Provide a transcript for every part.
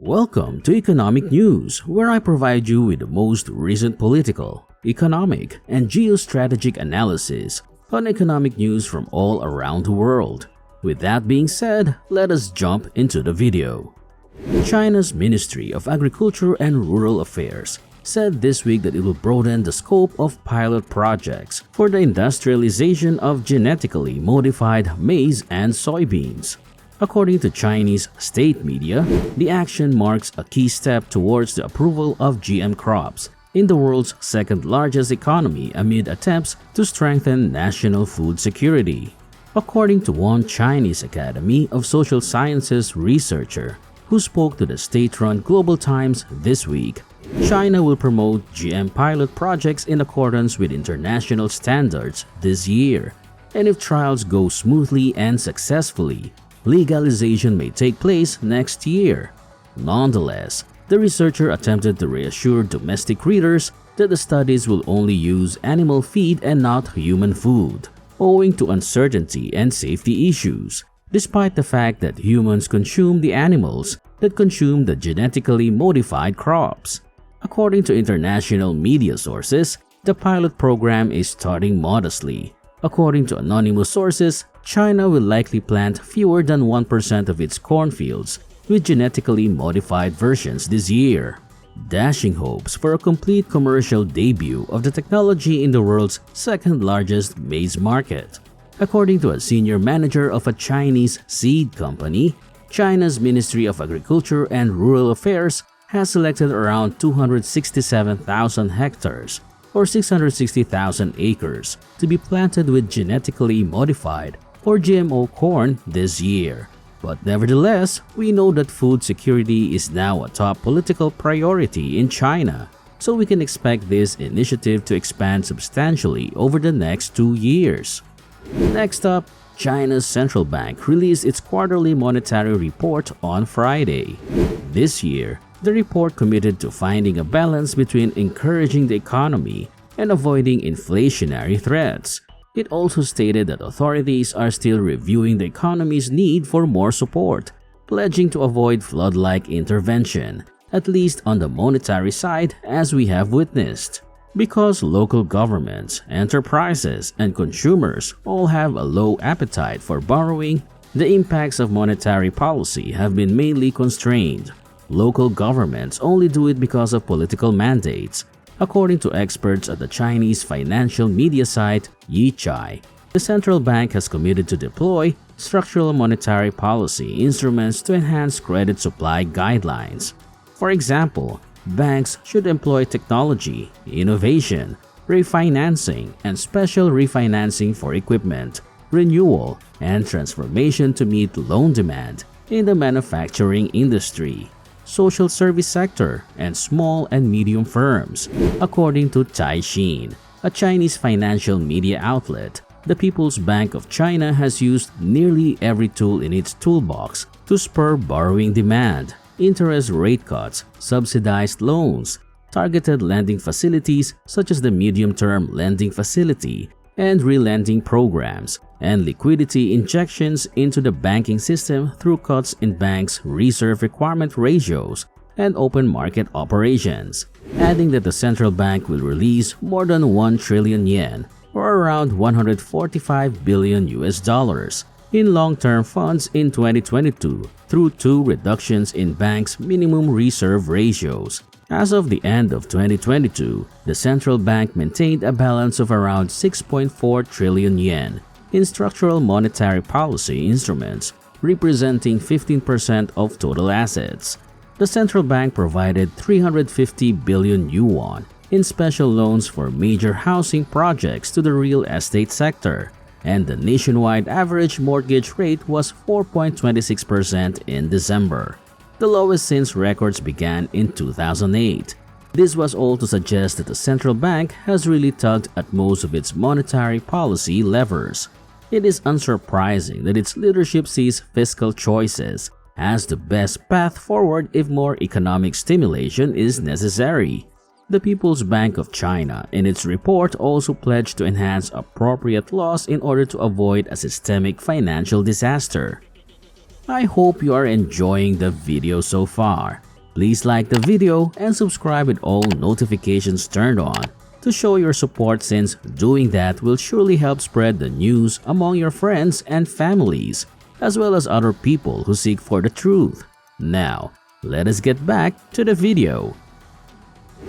Welcome to Economic News, where I provide you with the most recent political, economic, and geostrategic analysis on economic news from all around the world. With that being said, let us jump into the video. China's Ministry of Agriculture and Rural Affairs said this week that it will broaden the scope of pilot projects for the industrialization of genetically modified maize and soybeans. According to Chinese state media, the action marks a key step towards the approval of GM crops in the world's second-largest economy amid attempts to strengthen national food security. According to one Chinese Academy of Social Sciences researcher who spoke to the state-run Global Times this week, China will promote GM pilot projects in accordance with international standards this year, and if trials go smoothly and successfully, legalization may take place next year. Nonetheless, the researcher attempted to reassure domestic readers that the studies will only use animal feed and not human food, owing to uncertainty and safety issues, despite the fact that humans consume the animals that consume the genetically modified crops. According to international media sources, the pilot program is starting modestly. According to anonymous sources, China will likely plant fewer than 1% of its cornfields with genetically modified versions this year, dashing hopes for a complete commercial debut of the technology in the world's second-largest maize market. According to a senior manager of a Chinese seed company, China's Ministry of Agriculture and Rural Affairs has selected around 267,000 hectares or 660,000 acres to be planted with genetically modified or GMO corn this year. But nevertheless, we know that food security is now a top political priority in China, so we can expect this initiative to expand substantially over the next 2 years. Next up, China's central bank released its quarterly monetary report on Friday. This year, the report committed to finding a balance between encouraging the economy and avoiding inflationary threats. It also stated that authorities are still reviewing the economy's need for more support, pledging to avoid flood-like intervention, at least on the monetary side as we have witnessed. Because local governments, enterprises, and consumers all have a low appetite for borrowing, the impacts of monetary policy have been mainly constrained. Local governments only do it because of political mandates. According to experts at the Chinese financial media site Yichai, the central bank has committed to deploy structural monetary policy instruments to enhance credit supply guidelines. For example, banks should employ technology, innovation, refinancing, and special refinancing for equipment, renewal, and transformation to meet loan demand in the manufacturing industry, social service sector, and small and medium firms. According to Caixin, a Chinese financial media outlet, the People's Bank of China has used nearly every tool in its toolbox to spur borrowing demand. Interest rate cuts, subsidized loans, targeted lending facilities such as the medium-term lending facility, and relending programs, and liquidity injections into the banking system through cuts in banks' reserve requirement ratios and open market operations, adding that the central bank will release more than 1 trillion yen or around $145 billion in long-term funds in 2022 through 2 reductions in banks' minimum reserve ratios. As of the end of 2022, the central bank maintained a balance of around 6.4 trillion yen in structural monetary policy instruments, representing 15% of total assets. The central bank provided 350 billion yuan in special loans for major housing projects to the real estate sector, and the nationwide average mortgage rate was 4.26% in December, the lowest since records began in 2008. This was all to suggest that the central bank has really tugged at most of its monetary policy levers. It is unsurprising that its leadership sees fiscal choices as the best path forward if more economic stimulation is necessary. The People's Bank of China in its report also pledged to enhance appropriate laws in order to avoid a systemic financial disaster. I hope you are enjoying the video so far. Please like the video and subscribe with all notifications turned on to show your support, since doing that will surely help spread the news among your friends and families, as well as other people who seek for the truth. Now, let us get back to the video.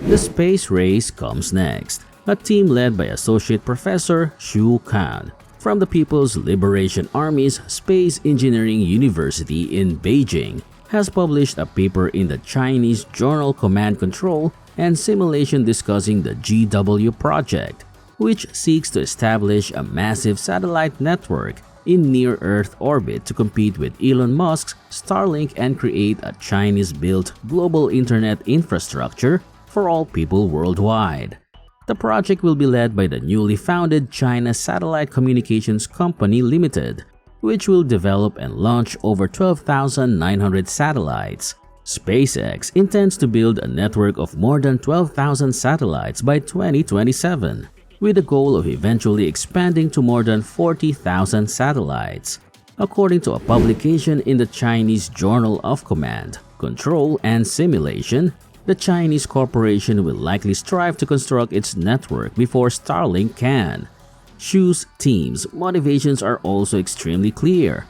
The space race comes next. A team led by Associate Professor Xu Kan from the People's Liberation Army's Space Engineering University in Beijing has published a paper in the Chinese journal Command Control and Simulation discussing the GW project, which seeks to establish a massive satellite network in near-Earth orbit to compete with Elon Musk's Starlink and create a Chinese-built global internet infrastructure for all people worldwide. The project will be led by the newly founded China Satellite Communications Company Limited, which will develop and launch over 12,900 satellites. SpaceX intends to build a network of more than 12,000 satellites by 2027, with the goal of eventually expanding to more than 40,000 satellites. According to a publication in the Chinese Journal of Command, Control and Simulation, the Chinese corporation will likely strive to construct its network before Starlink can. Xu's team's motivations are also extremely clear.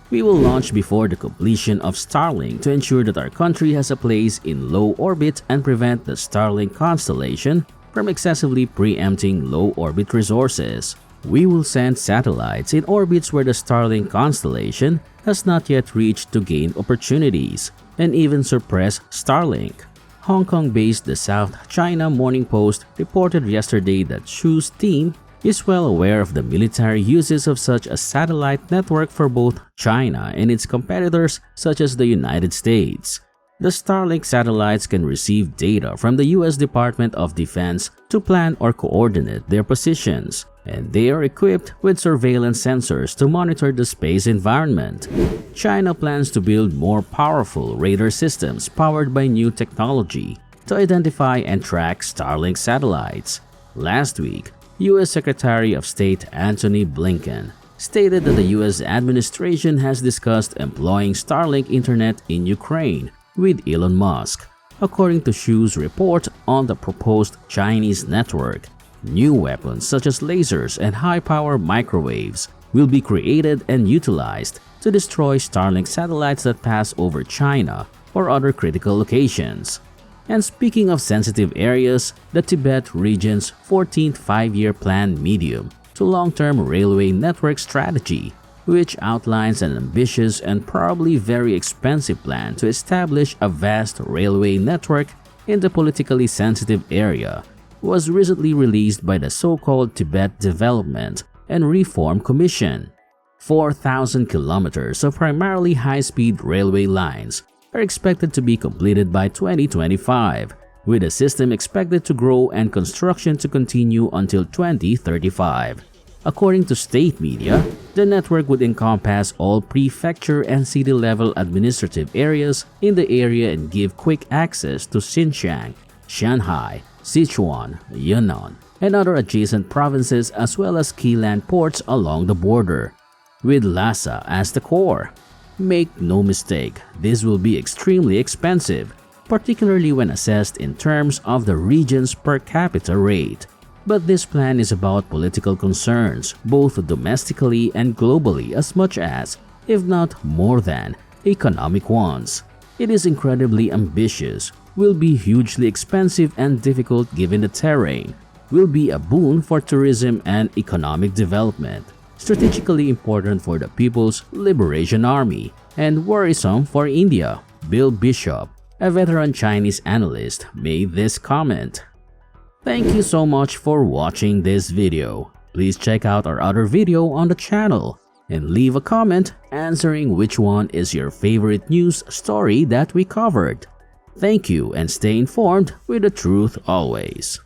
We will launch before the completion of Starlink to ensure that our country has a place in low orbit and prevent the Starlink constellation from excessively preempting low orbit resources. We will send satellites in orbits where the Starlink constellation has not yet reached to gain opportunities and even suppress Starlink. Hong Kong-based The South China Morning Post reported yesterday that Xu's team is well aware of the military uses of such a satellite network for both China and its competitors such as the United States. The Starlink satellites can receive data from the US Department of Defense to plan or coordinate their positions, and they are equipped with surveillance sensors to monitor the space environment. China plans to build more powerful radar systems powered by new technology to identify and track Starlink satellites. Last week, U.S. Secretary of State Antony Blinken stated that the U.S. administration has discussed employing Starlink Internet in Ukraine with Elon Musk. According to Xu's report on the proposed Chinese network, new weapons such as lasers and high-power microwaves will be created and utilized to destroy Starlink satellites that pass over China or other critical locations. And speaking of sensitive areas, the Tibet region's 14th five-year plan medium to long-term railway network strategy, which outlines an ambitious and probably very expensive plan to establish a vast railway network in the politically sensitive area, was recently released by the so-called Tibet Development and Reform Commission. 4,000 kilometers of primarily high-speed railway lines are expected to be completed by 2025, with the system expected to grow and construction to continue until 2035. According to state media, the network would encompass all prefecture and city-level administrative areas in the area and give quick access to Xinjiang, Shanghai, Sichuan, Yunnan, and other adjacent provinces, as well as key land ports along the border, with Lhasa as the core. Make no mistake, this will be extremely expensive, particularly when assessed in terms of the region's per capita rate. But this plan is about political concerns, both domestically and globally, as much as, if not more than, economic ones. It is incredibly ambitious, will be hugely expensive and difficult given the terrain, will be a boon for tourism and economic development, strategically important for the People's Liberation Army, and worrisome for India. Bill Bishop, a veteran Chinese analyst, made this comment. Thank you so much for watching this video. Please check out our other video on the channel and leave a comment answering which one is your favorite news story that we covered. Thank you, and stay informed with the truth always.